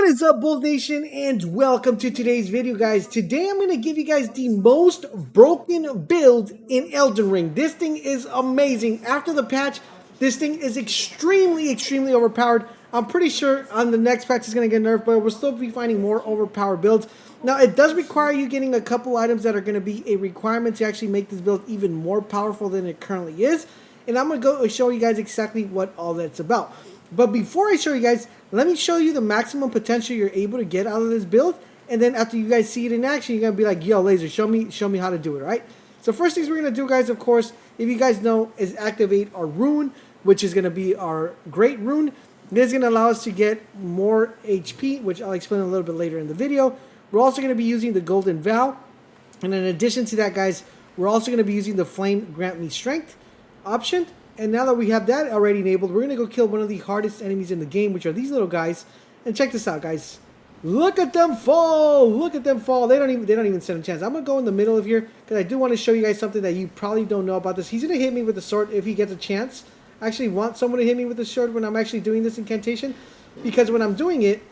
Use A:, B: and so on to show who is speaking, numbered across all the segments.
A: What is up, Bold Nation, and welcome to today's video, guys. Today I'm going to give you guys the most broken build in Elden Ring. This thing is amazing. After the patch, this thing is extremely overpowered. I'm pretty sure on the next patch it's going to get nerfed, but we'll still be finding more overpowered builds. Now, it does require you getting a couple items that are going to be a requirement to actually make this build even more powerful than it currently is. And I'm going to go show you guys exactly what all that's about. But before I show you guys, let me show you the maximum potential you're able to get out of this build. And then after you guys see it in action, you're going to be like, yo, Laser, show me how to do it, right? So first things we're going to do, guys, of course, if you guys know, is activate our rune, which is going to be our great rune. This is going to allow us to get more HP, which I'll explain a little bit later in the video. We're also going to be using the golden vow. And in addition to that, guys, we're also going to be using the flame grant me strength option. And now that we have that already enabled, we're going to go kill one of the hardest enemies in the game, which are these little guys. And check this out, guys. Look at them fall! Look at them fall! They don't even stand a chance. I'm going to go in the middle of here because I do want to show you guys something that you probably don't know about this. He's going to hit me with the sword if he gets a chance. I actually want someone to hit me with the sword when I'm actually doing this incantation, because when I'm doing it,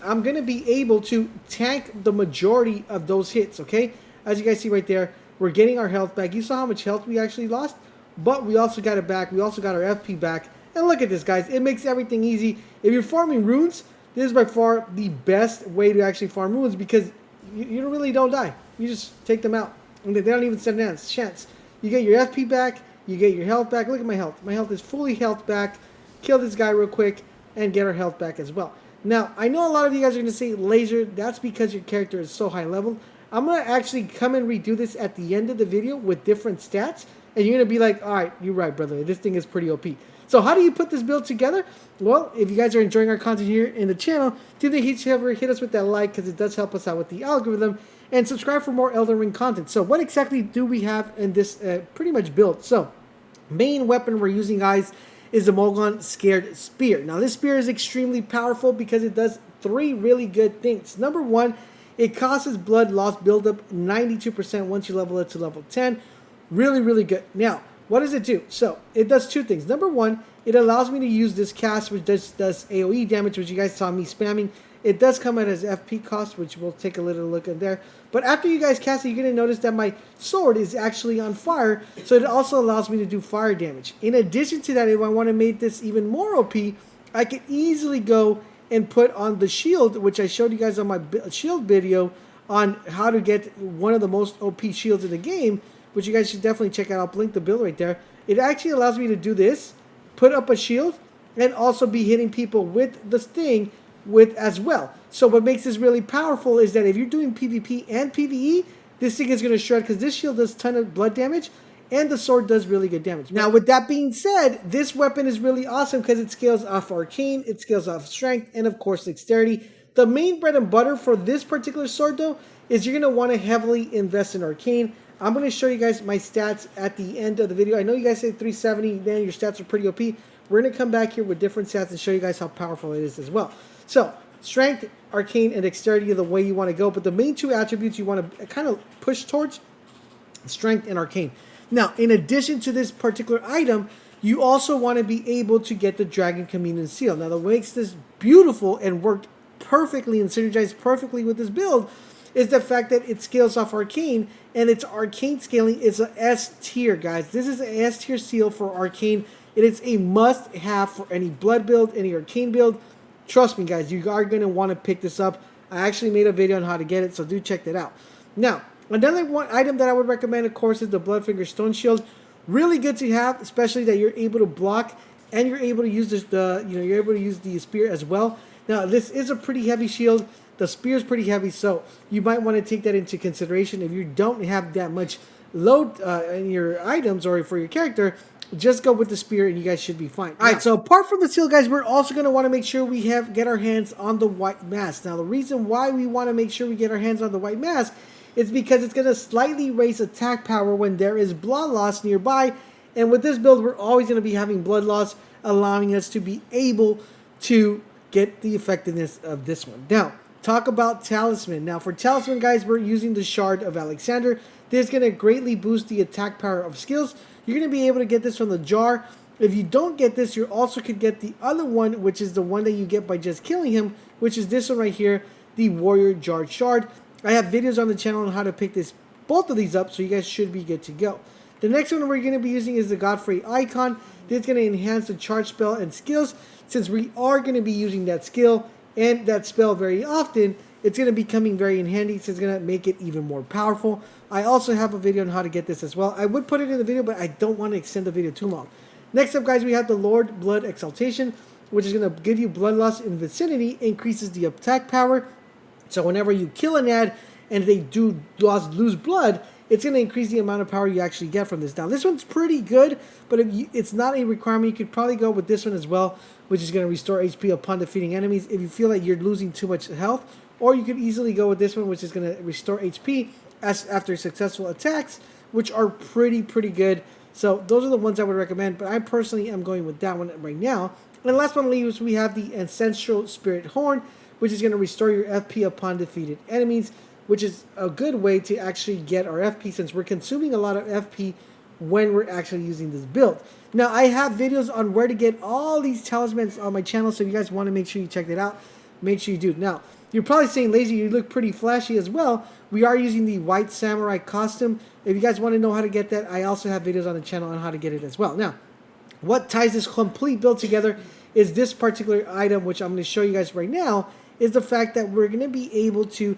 A: I'm going to be able to tank the majority of those hits, okay? As you guys see right there, we're getting our health back. You saw how much health we actually lost? But we also got it back. We also got our FP back. And look at this, guys. It makes everything easy. If you're farming runes, this is by far the best way to actually farm runes, because you really don't die. You just take them out. And they don't even stand a chance. You get your FP back. You get your health back. Look at my health. My health is fully health back. Kill this guy real quick and get our health back as well. Now, I know a lot of you guys are going to say, Laser, that's because your character is so high level. I'm going to actually come and redo this at the end of the video with different stats. And you're going to be like, all right, you're right, brother. This thing is pretty OP. So how do you put this build together? Well, if you guys are enjoying our content here in the channel, do the hit us with that like, because it does help us out with the algorithm. And subscribe for more Elden Ring content. So what exactly do we have in this pretty much build? So main weapon we're using, guys, is the Mogon Scared Spear. Now this spear is extremely powerful because it does three really good things. Number one, it causes blood loss buildup 92% once you level it to level 10. Really good. Now, what does it do? So, it does two things. Number one, it allows me to use this cast, which does AoE damage, which you guys saw me spamming. It does come at its FP cost, which we'll take a little look at there. But after you guys cast it, you're going to notice that my sword is actually on fire, so it also allows me to do fire damage. In addition to that, if I want to make this even more OP, I could easily go and put on the shield, which I showed you guys on my shield video on how to get one of the most OP shields in the game, which you guys should definitely check out. I'll link the build right there. It actually allows me to do this, put up a shield, and also be hitting people with the sting as well. So what makes this really powerful is that if you're doing PvP and PvE, this thing is going to shred, because this shield does a ton of blood damage, and the sword does really good damage. Now, with that being said, this weapon is really awesome because it scales off arcane, it scales off strength, and of course dexterity. The main bread and butter for this particular sword, though, is you're going to want to heavily invest in arcane. I'm going to show you guys my stats at the end of the video. I know you guys say 370, then your stats are pretty OP. We're going to come back here with different stats and show you guys how powerful it is as well. So, strength, arcane, and dexterity are the way you want to go. But the main two attributes you want to kind of push towards, strength and arcane. Now, in addition to this particular item, you also want to be able to get the Dragon Communion Seal. Now, what makes this beautiful and work perfectly and synergize perfectly with this build is the fact that it scales off arcane, and its arcane scaling is an S tier, guys. This is an S tier seal for arcane. It is a must have for any blood build, any arcane build. Trust me, guys, you are going to want to pick this up. I actually made a video on how to get it, so do check that out. Now, another one item that I would recommend, of course, is the Bloodfinger Stone Shield. Really good to have, especially that you're able to block and you're able to use you're able to use the spear as well. Now, this is a pretty heavy shield. The spear is pretty heavy, so you might want to take that into consideration. If you don't have that much load in your items or for your character, just go with the spear and you guys should be fine. All right, so apart from the seal, guys, we're also going to want to make sure we get our hands on the white mask. Now, the reason why we want to make sure we get our hands on the white mask is because it's going to slightly raise attack power when there is blood loss nearby. And with this build, we're always going to be having blood loss, allowing us to be able to get the effectiveness of this one. Now, talk about talisman. Now, for talisman, guys, we're using the Shard of Alexander. This is going to greatly boost the attack power of skills. You're going to be able to get this from the jar. If you don't get this, you also could get the other one, which is the one that you get by just killing him, which is this one right here, the Warrior Jarred Shard. I have videos on the channel on how to pick both of these up, so you guys should be good to go. The next one we're going to be using is the Godfrey Icon. This is going to enhance the charge spell and skills. Since we are going to be using that skill and that spell very often, it's going to be coming very in handy, so it's going to make it even more powerful. I also have a video on how to get this as well. I would put it in the video, but I don't want to extend the video too long. Next up, guys, we have the Lord Blood Exaltation, which is going to give you bloodlust in vicinity, increases the attack power. So whenever you kill an ad and they do lose blood, it's going to increase the amount of power you actually get from this. Now, this one's pretty good, but it's not a requirement. You could probably go with this one as well, which is going to restore HP upon defeating enemies if you feel like you're losing too much health. Or you could easily go with this one, which is going to restore HP after successful attacks, which are pretty good. So those are the ones I would recommend, but I personally am going with that one right now. And last but not least, we have the Ancestral Spirit Horn, which is going to restore your FP upon defeated enemies, which is a good way to actually get our FP since we're consuming a lot of FP when we're actually using this build. Now, I have videos on where to get all these talismans on my channel, so if you guys want to make sure you check it out, make sure you do. Now, you're probably saying, Laser, you look pretty flashy as well. We are using the White Samurai costume. If you guys want to know how to get that, I also have videos on the channel on how to get it as well. Now, what ties this complete build together is this particular item, which I'm going to show you guys right now, is the fact that we're going to be able to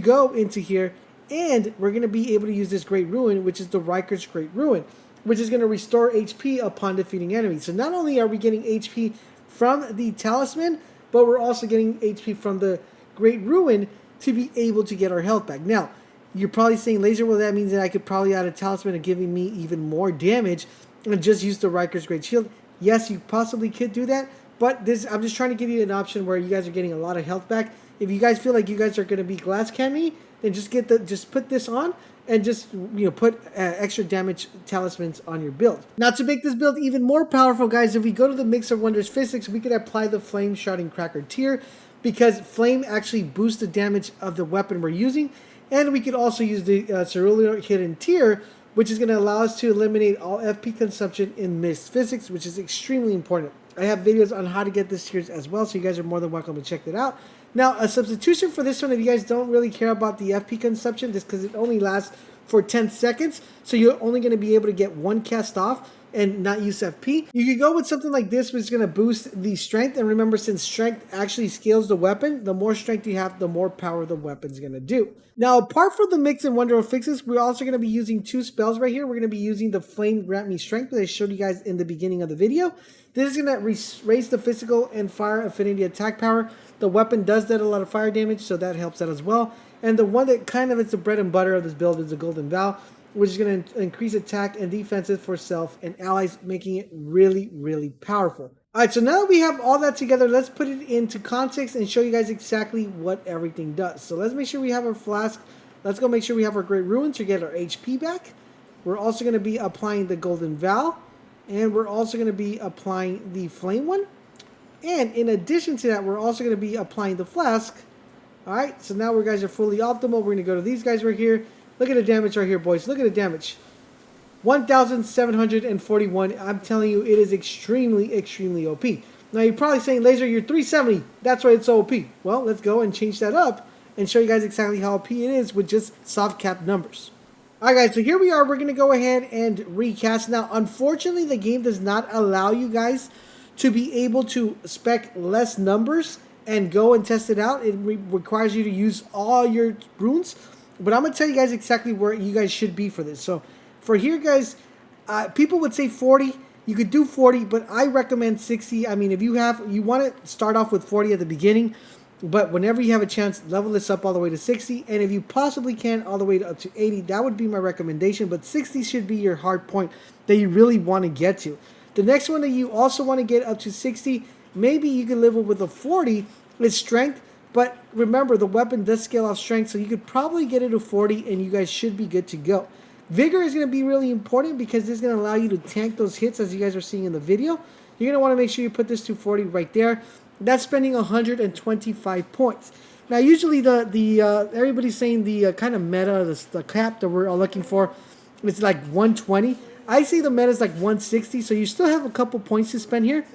A: go into here, and we're going to be able to use this Great Ruin, which is the Riker's Great Ruin, which is going to restore HP upon defeating enemies. So not only are we getting HP from the talisman, but we're also getting HP from the Great Ruin to be able to get our health back. Now, you're probably saying, Laser, well, that means that I could probably add a talisman and giving me even more damage and just use the Riker's Great Shield. Yes, you possibly could do that, but I'm just trying to give you an option where you guys are getting a lot of health back. If you guys feel like you guys are going to be glass candy, then just put this on and just put extra damage talismans on your build. Now, to make this build even more powerful, guys, if we go to the Mix of Wonders physics, we could apply the Flame Sharding Cracker tier, because flame actually boosts the damage of the weapon we're using, and we could also use the Cerulean Hidden tier, which is going to allow us to eliminate all FP consumption in mist physics, which is extremely important. I have videos on how to get this tiers as well, so you guys are more than welcome to check that out. Now, a substitution for this one, if you guys don't really care about the FP consumption, just because it only lasts for 10 seconds, so you're only going to be able to get one cast off and not use FP. You could go with something like this, which is going to boost the strength. And remember, since strength actually scales the weapon, the more strength you have, the more power the weapon's going to do. Now, apart from the Mix and Wonder of fixes, we're also going to be using two spells right here. We're going to be using the Flame Grant Me Strength that I showed you guys in the beginning of the video. This is going to raise the physical and fire affinity attack power. The weapon does that a lot of fire damage, so that helps out as well. And the one that kind of is the bread and butter of this build is the Golden Vow, which is going to increase attack and defenses for self and allies, making it really powerful. Alright, so now that we have all that together, let's put it into context and show you guys exactly what everything does. So let's make sure we have our flask. Let's go make sure we have our Great Ruin to get our HP back. We're also going to be applying the Golden Vow, and we're also going to be applying the Flame one. And in addition to that, we're also going to be applying the flask. Alright, so now we guys are fully optimal. We're going to go to these guys right here. Look at the damage right here, boys. Look at the damage. 1,741. I'm telling you, it is extremely OP. Now, you're probably saying, Laser, you're 370. That's why it's so OP. Well, let's go and change that up and show you guys exactly how OP it is with just soft cap numbers. Alright, guys, so here we are. We're going to go ahead and recast. Now, unfortunately, the game does not allow you guys to be able to spec less numbers and go and test it out. It requires you to use all your runes. But I'm going to tell you guys exactly where you guys should be for this. So for here, guys, people would say 40. You could do 40, but I recommend 60. I mean, if you want to start off with 40 at the beginning, but whenever you have a chance, level this up all the way to 60. And if you possibly can, all the way up to 80. That would be my recommendation. But 60 should be your hard point that you really want to get to. The next one that you also want to get up to 60, maybe you can level with a 40, is strength. But remember, the weapon does scale off strength, so you could probably get it to 40, and you guys should be good to go. Vigor is going to be really important because this is going to allow you to tank those hits, as you guys are seeing in the video. You're going to want to make sure you put this to 40 right there. That's spending 125 points. Now, usually everybody's saying the kind of meta, the cap that we're all looking for, is like 120. I say the meta is like 160, so you still have a couple points to spend here.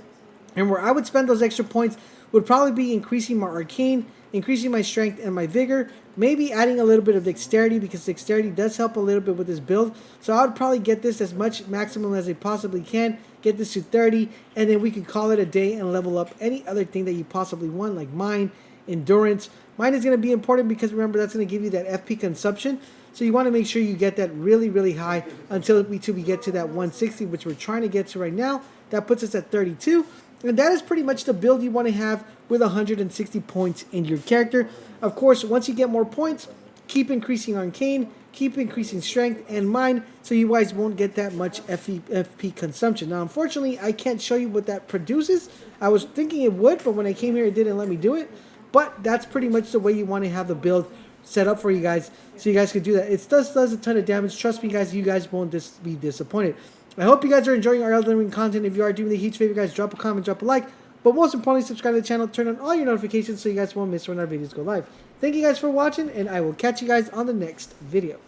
A: And where I would spend those extra points would probably be increasing my arcane, increasing my strength and my vigor, maybe adding a little bit of dexterity, because dexterity does help a little bit with this build. So I would probably get this as much maximum as I possibly can, get this to 30, and then we could call it a day and level up any other thing that you possibly want, like mine, endurance. Mine is going to be important because remember, that's going to give you that FP consumption. So you want to make sure you get that really, really high until we get to that 160, which we're trying to get to right now. That puts us at 32. And that is pretty much the build you want to have with 160 points in your character. Of course, once you get more points, keep increasing arcane, keep increasing strength and mine, so you guys won't get that much FP consumption. Now, unfortunately, I can't show you what that produces. I was thinking it would, but when I came here, it didn't let me do it. But that's pretty much the way you want to have the build set up for you guys, so you guys can do that. It does a ton of damage. Trust me, guys, you guys won't be disappointed. I hope you guys are enjoying our Elden Ring content. If you are, doing me a huge favor, guys, drop a comment, drop a like. But most importantly, subscribe to the channel, turn on all your notifications so you guys won't miss when our videos go live. Thank you guys for watching, and I will catch you guys on the next video.